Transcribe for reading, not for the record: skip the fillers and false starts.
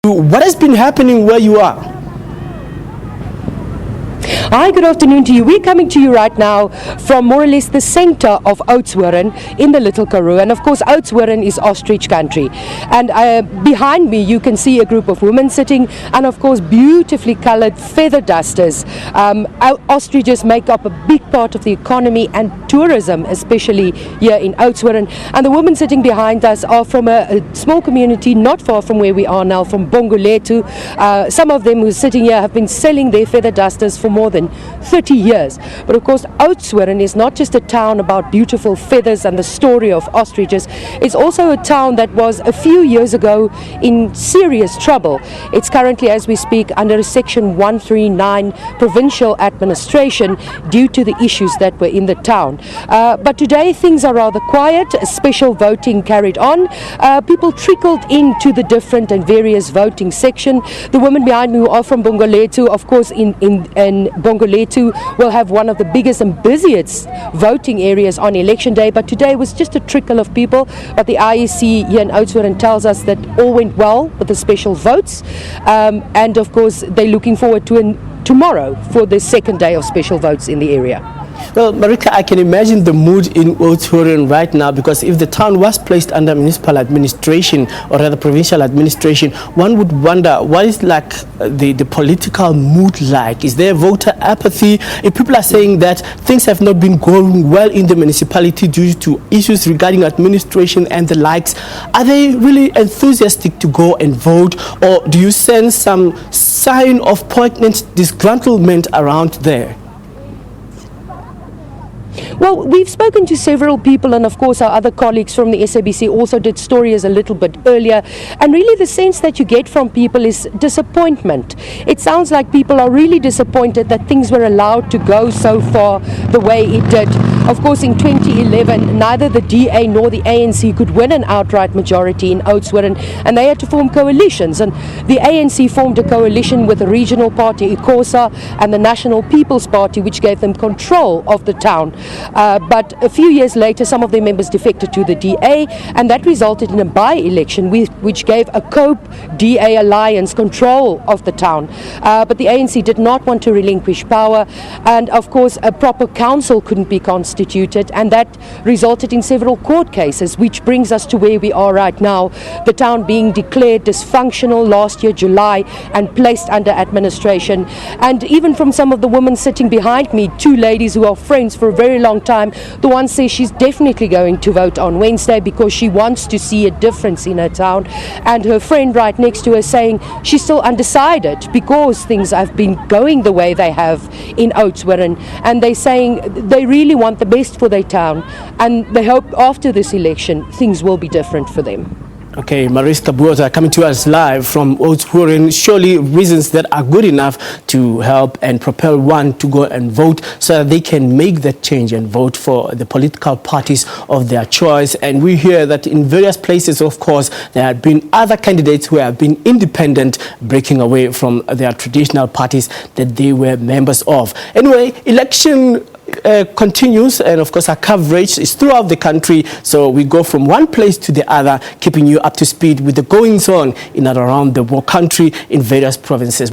What has been happening where you are? Hi, good afternoon to you. We're coming to you right now from more or less the center of Oudtshoorn in the Little Karoo. And of course, Oudtshoorn is ostrich country. And behind me, you can see a group of women sitting and of course, beautifully colored feather dusters. Ostriches make up a big part of the economy and tourism, especially here in Oudtshoorn. And the women sitting behind us are from a small community not far from where we are now, from Bongolethu. Some of them who are sitting here have been selling their feather dusters for more than 30 years. But of course, Oudtshoorn is not just a town about beautiful feathers and the story of ostriches. It's also a town that was a few years ago in serious trouble. It's currently, as we speak, under a Section 139 provincial administration due to the issues that were in the town. But today things are rather quiet. Special voting carried on. People trickled into the different and various voting section. The women behind me who are from Bongolethu, of course, in Bongolethu will have one of the biggest and busiest voting areas on election day, but today was just a trickle of people. But the IEC here in Oudtshoorn tells us that all went well with the special votes, and of course they're looking forward to tomorrow for the second day of special votes in the area. Well, Mariska, I can imagine the mood in Oudtshoorn right now, because if the town was placed under municipal administration or rather provincial administration, one would wonder what is like the political mood like. Is there voter apathy? If people are saying that things have not been going well in the municipality due to issues regarding administration and the likes, are they really enthusiastic to go and vote, or do you sense some sign of poignant disgruntlement around there? Well, we've spoken to several people, and of course our other colleagues from the SABC also did stories a little bit earlier, and really the sense that you get from people is disappointment. It sounds like people are really disappointed that things were allowed to go so far the way it did. Of course, in 2011, neither the DA nor the ANC could win an outright majority in Oudtshoorn, and they had to form coalitions. And the ANC formed a coalition with the regional party ICOSA and the National People's Party, which gave them control of the town. But a few years later, some of their members defected to the DA, and that resulted in a by-election which gave a COPE-DA alliance control of the town. But the ANC did not want to relinquish power, and of course a proper council couldn't be constituted, and that resulted in several court cases, which brings us to where we are right now, the town being declared dysfunctional last year July and placed under administration. And even from some of the women sitting behind me, two ladies who are friends for a very long time, the one says she's definitely going to vote on Wednesday because she wants to see a difference in her town, and her friend right next to her saying she's still undecided because things have been going the way they have in Oudtshoorn, and they're saying they really want the best for their town, and they hope after this election things will be different for them. Okay, Mariska Botha coming to us live from Oudtshoorn. Surely reasons that are good enough to help and propel one to go and vote so that they can make that change and vote for the political parties of their choice. And we hear that in various places, of course, there have been other candidates who have been independent, breaking away from their traditional parties that they were members of. Anyway, election continues, and of course our coverage is throughout the country, so we go from one place to the other, keeping you up to speed with the goings on in and around the country in various provinces.